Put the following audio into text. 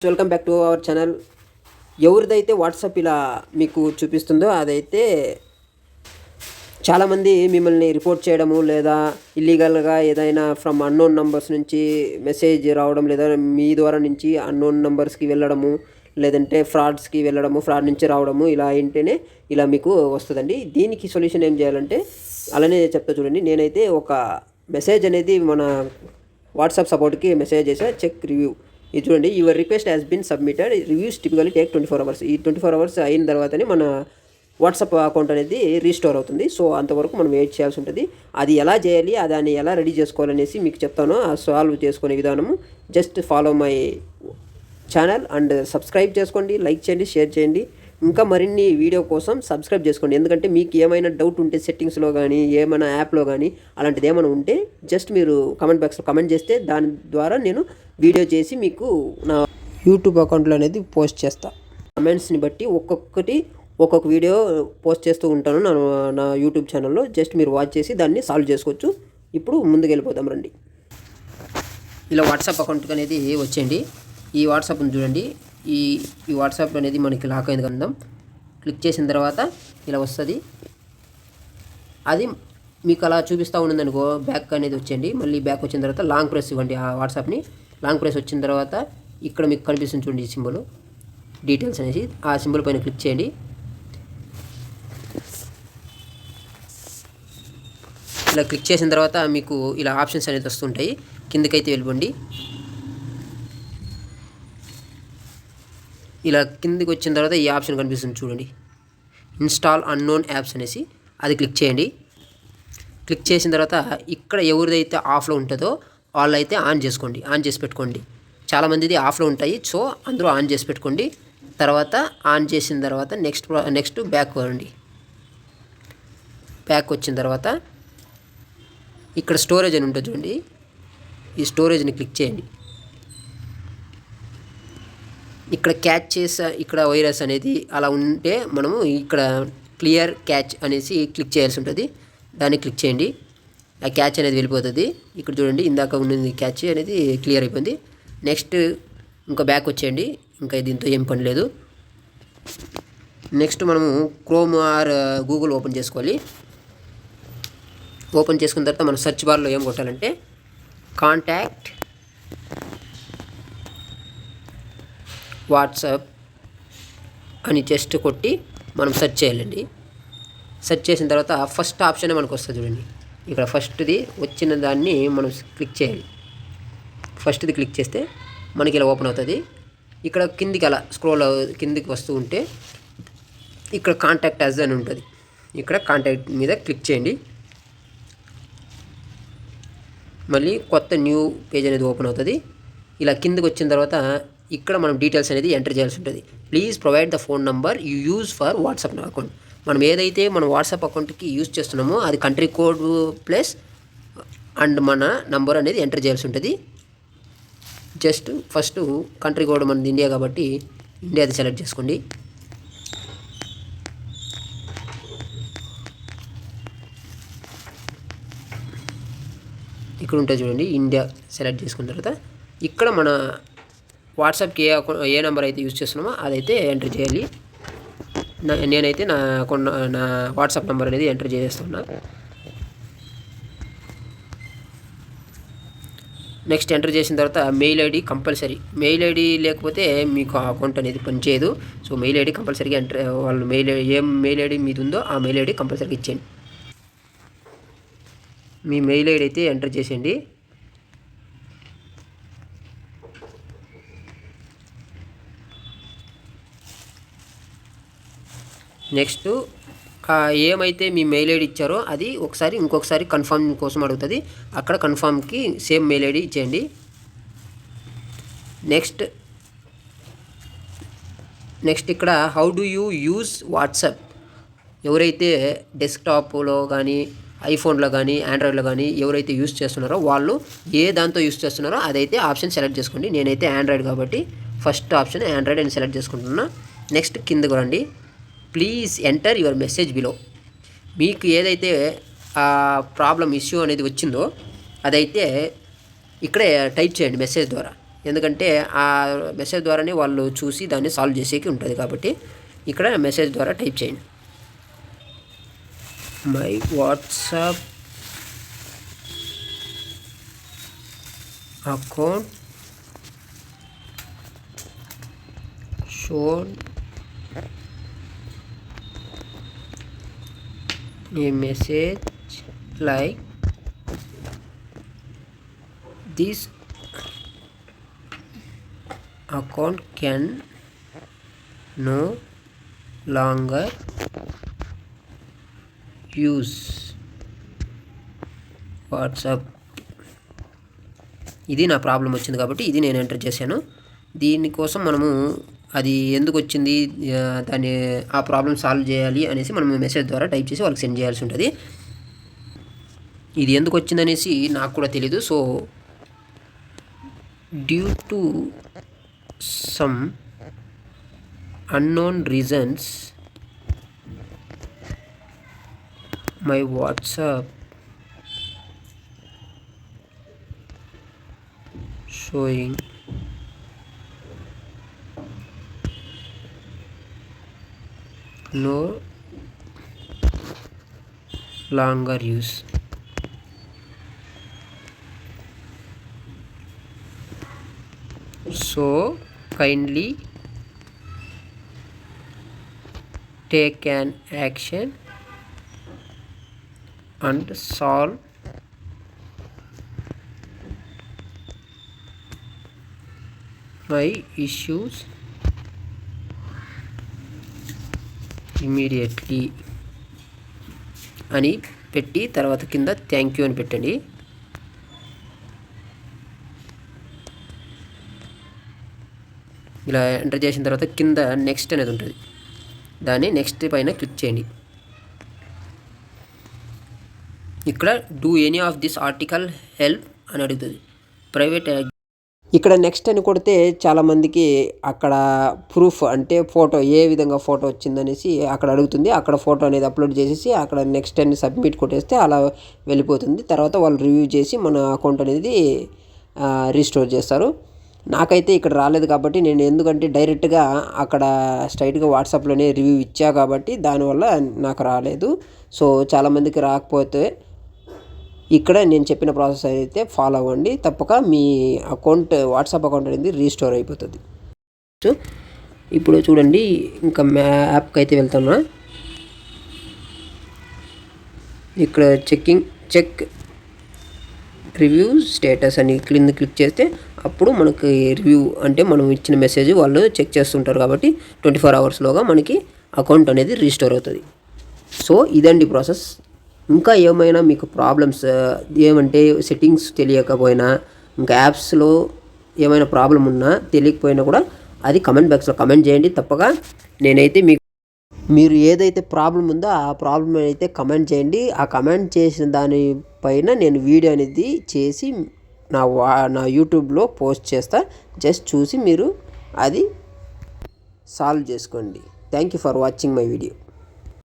Welcome back to our channel. ఎవరిదైతే WhatsApp ఇలా మీకు చూపిస్తుందో అదైతే చాలామంది మిమ్మల్ని రిపోర్ట్ చేయడము లేదా ఇల్లీగల్గా ఏదైనా ఫ్రమ్ అన్నోన్ నంబర్స్ నుంచి మెసేజ్ రావడం లేదా మీ ద్వారా నుంచి అన్నోన్ నంబర్స్కి వెళ్ళడము లేదంటే ఫ్రాడ్స్కి వెళ్ళడము ఫ్రాడ్ నుంచి రావడము ఇలా ఏంటనే ఇలా మీకు వస్తుందండి. దీనికి సొల్యూషన్ ఏం చేయాలంటే అలానే చెప్తా చూడండి. నేనైతే ఒక మెసేజ్ అనేది మన వాట్సాప్ సపోర్ట్కి మెసేజ్ చేసా, చెక్ రివ్యూ. ఇది చూడండి, your request has been submitted, reviews typically take 24 hours. ఈ 24 hours అయిన తర్వాతనే మన వాట్సాప్ అకౌంట్ అనేది రీస్టోర్ అవుతుంది. సో అంతవరకు మనం వెయిట్ చేయాల్సి ఉంటుంది. అది ఎలా చేయాలి, దాన్ని ఎలా రెడీ చేసుకోవాలనేసి మీకు చెప్తాను. ఆ సాల్వ్ చేసుకునే విధానము. Just follow my channel and subscribe చేసుకోండి, లైక్ చేయండి, షేర్ చేయండి. ఇంకా మరిన్ని వీడియో కోసం సబ్స్క్రైబ్ చేసుకోండి. ఎందుకంటే మీకు ఏమైనా డౌట్ ఉంటే సెట్టింగ్స్లో కానీ ఏమైనా యాప్లో కానీ అలాంటిది ఏమైనా ఉంటే జస్ట్ మీరు కమెంట్ బాక్స్లో కమెంట్ చేస్తే దాని ద్వారా నేను వీడియో చేసి మీకు నా యూట్యూబ్ అకౌంట్లో అనేది పోస్ట్ చేస్తా. కమెంట్స్ని బట్టి ఒక్కొక్క వీడియో పోస్ట్ చేస్తూ ఉంటాను నా యూట్యూబ్ ఛానల్లో. జస్ట్ మీరు వాచ్ చేసి దాన్ని సాల్వ్ చేసుకోవచ్చు. ఇప్పుడు ముందుకు వెళ్ళిపోతాం రండి. ఇలా వాట్సాప్ అకౌంట్ అనేది వచ్చేయండి. ఈ వాట్సాప్ని చూడండి. ఈ వాట్సాప్ అనేది మనకి లాక్ అయింది కదా. క్లిక్ చేసిన తర్వాత ఇలా వస్తుంది. అది మీకు అలా చూపిస్తూ ఉన్నది అనుకో, బ్యాక్ అనేది వచ్చేయండి. మళ్ళీ బ్యాక్ వచ్చిన తర్వాత లాంగ్ ప్రెస్ ఇవ్వండి. ఆ వాట్సాప్ని లాంగ్ ప్రెస్ వచ్చిన తర్వాత ఇక్కడ మీకు కనిపిస్తుంది చూడండి ఈ సింబల్, డీటెయిల్స్ అనేసి. ఆ సింబల్ పైన క్లిక్ చేయండి. ఇలా క్లిక్ చేసిన తర్వాత మీకు ఇలా ఆప్షన్స్ అనేది వస్తుంటాయి. కిందకైతే వెళ్ళిపోండి. ఇలా కిందికి వచ్చిన తర్వాత ఈ ఆప్షన్ కనిపిస్తుంది చూడండి, ఇన్స్టాల్ అన్నోన్ యాప్స్ అనేసి. అది క్లిక్ చేయండి. క్లిక్ చేసిన తర్వాత ఇక్కడ ఎవరిదైతే ఆఫ్లో ఉంటుందో వాళ్ళైతే ఆన్ చేసుకోండి, ఆన్ చేసి పెట్టుకోండి. చాలామందిది ఆఫ్లో ఉంటాయి, సో అందరూ ఆన్ చేసి పెట్టుకోండి. తర్వాత ఆన్ చేసిన తర్వాత నెక్స్ట్ బ్యాక్ రండి. బ్యాక్ వచ్చిన తర్వాత ఇక్కడ స్టోరేజ్ అని ఉంటుంది చూడండి, ఈ స్టోరేజ్ని క్లిక్ చేయండి. ఇక్కడ క్యాచ్ చేసే ఇక్కడ వైరస్ అనేది అలా ఉంటే మనము ఇక్కడ క్లియర్ క్యాచ్ అనేసి క్లిక్ చేయాల్సి ఉంటుంది. దాన్ని క్లిక్ చేయండి. ఆ క్యాచ్ అనేది వెళ్ళిపోతుంది. ఇక్కడ చూడండి, ఇందాక ఉన్నది క్యాచ్ అనేది క్లియర్ అయిపోయింది. నెక్స్ట్ ఇంకా బ్యాక్ వచ్చేయండి. ఇంకా దీంతో ఏం పని లేదు. నెక్స్ట్ మనము క్రోమ్ ఆర్ గూగుల్ ఓపెన్ చేసుకోవాలి. ఓపెన్ చేసుకున్న తర్వాత మనం సెర్చ్ బార్లో ఏం కొట్టాలంటే కాంటాక్ట్ వాట్సాప్ అని జస్ట్ కొట్టి మనం సెర్చ్ చేయాలండి. సెర్చ్ చేసిన తర్వాత ఫస్ట్ ఆప్షన్ మనకు వస్తుంది చూడండి. ఇక్కడ ఫస్ట్ది వచ్చిన దాన్ని మనం క్లిక్ చేయాలి. ఫస్ట్ది క్లిక్ చేస్తే మనకి ఇలా ఓపెన్ అవుతుంది. ఇక్కడ కిందికి అలా స్క్రోల్ కిందికి వస్తూ ఉంటే ఇక్కడ కాంటాక్ట్ అస్ అని ఉంటుంది. ఇక్కడ కాంటాక్ట్ మీద క్లిక్ చేయండి. మళ్ళీ కొత్త న్యూ పేజ్ అనేది ఓపెన్ అవుతుంది. ఇలా కిందికి వచ్చిన తర్వాత ఇక్కడ మనం డీటెయిల్స్ అనేది ఎంటర్ చేయాల్సి ఉంటుంది. Please provide the phone number you use for WhatsApp account. మనం ఏదైతే మన వాట్సాప్ అకౌంట్కి యూజ్ చేస్తున్నామో అది కంట్రీ కోడ్ ప్లస్ అండ్ మన నంబర్ అనేది ఎంటర్ చేయాల్సి ఉంటుంది. జస్ట్ ఫస్ట్ కంట్రీ కోడ్ మనది ఇండియా కాబట్టి ఇండియాది సెలెక్ట్ చేసుకోండి. ఇక్కడ ఉంటుంది చూడండి, ఇండియా సెలెక్ట్ చేసుకున్న తర్వాత ఇక్కడ మన వాట్సాప్కి ఏ నెంబర్ అయితే యూజ్ చేస్తున్నామో అదైతే ఎంటర్ చేయాలి. నేనైతే నా వాట్సాప్ నెంబర్ అనేది ఎంటర్ చేస్తున్నా. నెక్స్ట్ ఎంటర్ చేసిన తర్వాత mail ID compulsory. Mail ID లేకపోతే మీకు అకౌంట్ అనేది పనిచేయదు. సో మెయిల్ ఐడి కంపల్సరీగా ఎంటర్, వాళ్ళు ఏం మెయిల్ ఐడి మీది ఉందో ఆ మెయిల్ ఐడి కంపల్సరీగా ఇచ్చేయండి. మీ మెయిల్ ఐడి అయితే ఎంటర్ చేసేయండి. నెక్స్ట్ ఏమైతే మీ మెయిల్ ఐడి ఇచ్చారో అది ఇంకొకసారి కన్ఫర్మ్ కోసం అడుగుతుంది. అక్కడ కన్ఫర్మ్కి సేమ్ మెయిల్ ఐడి ఇచ్చేయండి. నెక్స్ట్ ఇక్కడ how do you use WhatsApp. ఎవరైతే డెస్క్టాప్లో కానీ ఐఫోన్లో కానీ ఆండ్రాయిడ్లో కానీ ఎవరైతే యూజ్ చేస్తున్నారో వాళ్ళు ఏ దాంతో యూజ్ చేస్తున్నారో అదైతే ఆప్షన్ సెలెక్ట్ చేసుకోండి. నేనైతే ఆండ్రాయిడ్ కాబట్టి ఫస్ట్ ఆప్షన్ ఆండ్రాయిడ్ అని సెలెక్ట్ చేసుకుంటున్నా. నెక్స్ట్ కిందకు రండి. Please enter your message below. మీకు ఏదైతే ప్రాబ్లం ఇష్యూ అనేది వచ్చిందో అదైతే ఇక్కడే టైప్ చేయండి మెసేజ్ ద్వారా. ఎందుకంటే ఆ మెసేజ్ ద్వారానే వాళ్ళు చూసి దాన్ని సాల్వ్ చేసేకి ఉంటుంది కాబట్టి ఇక్కడ మెసేజ్ ద్వారా టైప్ చేయండి. My WhatsApp account showed a message like this account can no longer use WhatsApp. ఇది నా ప్రాబ్లం వచ్చింది కాబట్టి ఇది నేను ఎంటర్ చేశాను. దీనికోసం మనము అది ఎందుకు వచ్చింది, దాన్ని ఆ ప్రాబ్లం సాల్వ్ చేయాలి అనేసి మనం మెసేజ్ ద్వారా టైప్ చేసి వాళ్ళకి సెండ్ చేయాల్సి ఉంటుంది. ఇది ఎందుకు వచ్చిందనేసి నాకు కూడా తెలీదు. So due to some unknown reasons my WhatsApp showing no longer use. So kindly take an action and solve my issues immediately అని పెట్టి తర్వాత కింద థ్యాంక్ యూ అని పెట్టండి. ఇలా ఎంటర్ చేసిన తర్వాత కింద నెక్స్ట్ అనేది ఉంటుంది, దాన్ని నెక్స్ట్ పైన క్లిక్ చేయండి. ఇక్కడ do any of this article help అని అడుగుతుంది. ప్రైవేట్ ఇక్కడ నెక్స్ట్ అని కొడితే చాలామందికి అక్కడ ప్రూఫ్ అంటే ఫోటో ఏ విధంగా ఫోటో వచ్చిందనేసి అక్కడ అడుగుతుంది. అక్కడ ఫోటో అనేది అప్లోడ్ చేసేసి అక్కడ నెక్స్ట్ అని సబ్మిట్ కొట్టేస్తే అలా వెళ్ళిపోతుంది. తర్వాత వాళ్ళు రివ్యూ చేసి మన అకౌంట్ అనేది రీస్టోర్ చేస్తారు. నాకైతే ఇక్కడ రాలేదు కాబట్టి నేను ఎందుకంటే డైరెక్ట్గా అక్కడ స్ట్రైట్గా వాట్సాప్లోనే రివ్యూ ఇచ్చా కాబట్టి దానివల్ల నాకు రాలేదు. సో చాలామందికి రాకపోతే ఇక్కడ నేను చెప్పిన ప్రాసెస్ అయితే ఫాలో అవ్వండి, తప్పక మీ అకౌంట్ వాట్సాప్ అకౌంట్ అనేది రీస్టోర్ అయిపోతుంది. సో ఇప్పుడు చూడండి, ఇంకా యాప్కి అయితే వెళ్తున్నా. ఇక్కడ చెక్ రివ్యూ స్టేటస్ అని క్లిక్ చేస్తే అప్పుడు మనకి రివ్యూ అంటే మనం ఇచ్చిన మెసేజ్ వాళ్ళు చెక్ చేస్తుంటారు కాబట్టి 24 అవర్స్లోగా మనకి అకౌంట్ అనేది రీస్టోర్ అవుతుంది. సో ఇదండి ప్రాసెస్. ఇంకా ఏమైనా మీకు ప్రాబ్లమ్స్ ఏమంటే సెట్టింగ్స్ తెలియకపోయినా, ఇంకా యాప్స్లో ఏమైనా ప్రాబ్లం ఉన్నా తెలియకపోయినా కూడా అది కమెంట్ బాక్స్లో కమెంట్ చేయండి. తప్పగా నేనైతే మీరు ఏదైతే ప్రాబ్లం ఉందో ఆ ప్రాబ్లం అయితే కమెంట్ చేయండి. ఆ కమెంట్ చేసిన దానిపైన నేను వీడియో అనేది చేసి నా యూట్యూబ్లో పోస్ట్ చేస్తా. జస్ట్ చూసి మీరు అది సాల్వ్ చేసుకోండి. Thank you for watching my video.